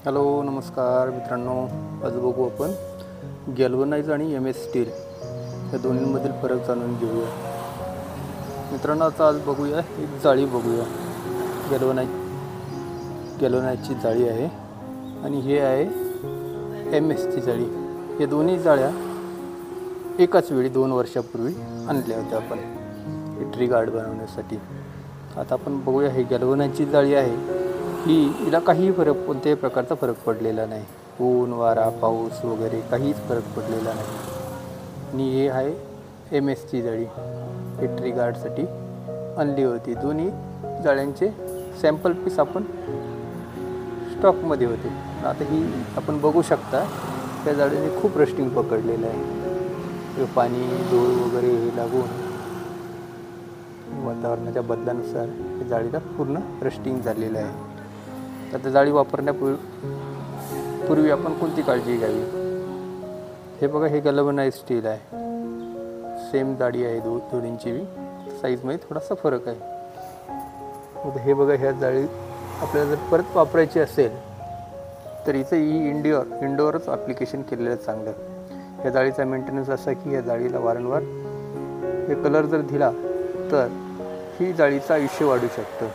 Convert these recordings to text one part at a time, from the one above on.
Hello नमस्कार मित्रांनो, आज बघू आपण गॅल्वनाइज आणि MS स्टील या दोन्हींमधील फरक जाणून घेऊया. मित्रांनो, आता आज बघूया एक जाळी बघूया. गॅल्वनाइजची जाळी आहे आणि हे आहे MSची जाळी. हे दोन्ही जाळ्या एकाच वेळी 2 वर्षापूर्वी आणल्या होत्या आपण ट्री गार्ड बनवण्यासाठी. आता आपण बघूया, हे गॅल्वनाइजची जाळी आहे ही हिला काहीही कोणत्याही प्रकारचा फरक पडलेला नाही. ऊन वारा पाऊस वगैरे काहीच फरक पडलेला नाही. आणि हे आहे MSची जाळी, हे ट्री गार्डसाठी आणली होती. दोन्ही जाळ्यांचे सॅम्पल पीस आपण स्टॉकमध्ये होते. आता ही आपण बघू शकता, त्या जाळीने खूप रस्टिंग पकडलेलं आहे. पाणी धूळ वगैरे हे लागून वातावरणाच्या बदलानुसार या जाळीला पूर्ण रस्टिंग झालेलं आहे. आता जाळी वापरण्यापूर्वी आपण कोणती काळजी घ्यावी? हे बघा, हे गॅल्वनाइज स्टील आहे. सेम जाळी आहे दोन्हींची बी, साईजमध्ये थोडासा फरक आहे. आता हे बघा, ह्या जाळी आपल्याला जर परत वापरायची असेल तर इथं ही इंडोअरच ॲप्लिकेशन केलेलं चांगलं. या जाळीचा मेंटेनन्स असा की या जाळीला वारंवार हे कलर जर दिला तर ही जाळीचं आयुष्य वाढू शकतं.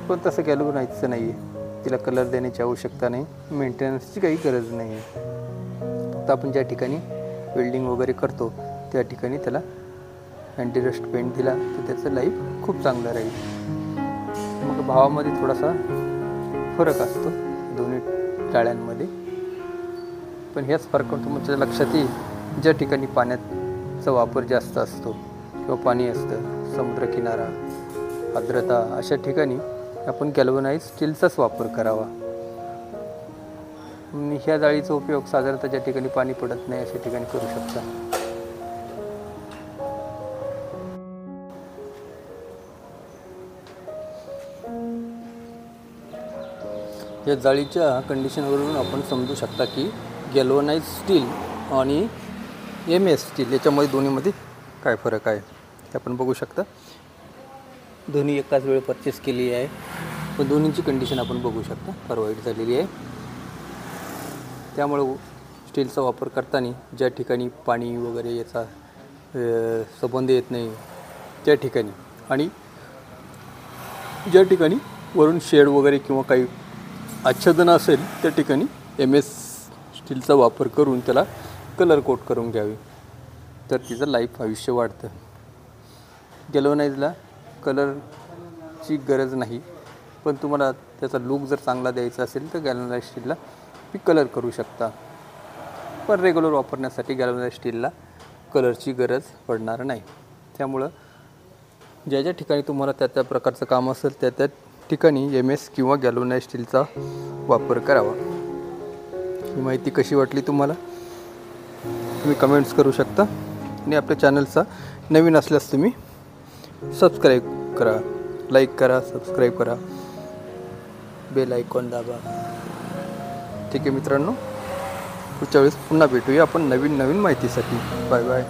पण तसं गॅल्वनाइजचं नाही आहे. तिला कलर देण्याची आवश्यकता नाही, मेंटेनन्सची काही गरज नाही आहे. फक्त आपण ज्या ठिकाणी वेल्डिंग वगैरे करतो त्या ठिकाणी त्याला अँटीरस्ट पेंट दिला तर त्याचं लाईफ खूप चांगलं राहील. मग भावामध्ये थोडासा फरक असतो दोन्ही जाळ्यांमध्ये, पण ह्याच फरक तुमच्या लक्षात येईल ज्या ठिकाणी पाण्याचा वापर जास्त असतो किंवा पाणी असतं, समुद्रकिनारा, आर्द्रता, अशा ठिकाणी आपण गॅल्वनाइज स्टीलचाच वापर करावा. ह्या जाळीचा उपयोग साधारणतः ज्या ठिकाणी पाणी पडत नाही अशा ठिकाणी करू शकता. या जाळीच्या कंडिशनवरून आपण समजू शकता की गॅल्वनाइज स्टील आणि MS स्टील याच्यामध्ये दोन्हीमध्ये काय फरक आहे ते आपण बघू शकता. दोन्ही एकाच वेळी परचेस केली आहे, पण दोन्हींची कंडिशन आपण बघू शकता फार वाईट झालेली आहे. त्यामुळे स्टीलचा वापर करताना ज्या ठिकाणी पाणी वगैरे याचा संबंध येत नाही त्या ठिकाणी, आणि ज्या ठिकाणी वरून शेड वगैरे किंवा काही आच्छादन असेल त्या ठिकाणी MS स्टीलचा वापर करून त्याला कलर कोट करून घ्यावी, तर तिचं लाईफ आयुष्य वाढतं. गॅल्वनाइजला कलरची गरज नाही, पण तुम्हाला त्याचा लूक जर चांगला द्यायचा असेल तर गॅल्वनाइज स्टीलला तुम्ही कलर करू शकता. पण रेग्युलर वापरण्यासाठी गॅल्वनाइज स्टीलला कलरची गरज पडणार नाही. त्यामुळं ज्या ज्या ठिकाणी तुम्हाला त्या प्रकारचं काम असेल त्या ठिकाणी MS किंवा गॅल्वनाइज स्टीलचा वापर करावा. ही माहिती कशी वाटली तुम्हाला तुम्ही कमेंट्स करू शकता. आणि आपल्या चॅनलचा नवीन असल्यास तुम्ही सबस्क्राईब करा, लाईक करा, सबस्क्राईब करा, बेल आयकॉन दाबा. ठीक आहे मित्रांनो, पुढच्या वेळेस पुन्हा भेटूया आपण नवीन माहितीसाठी. Bye bye.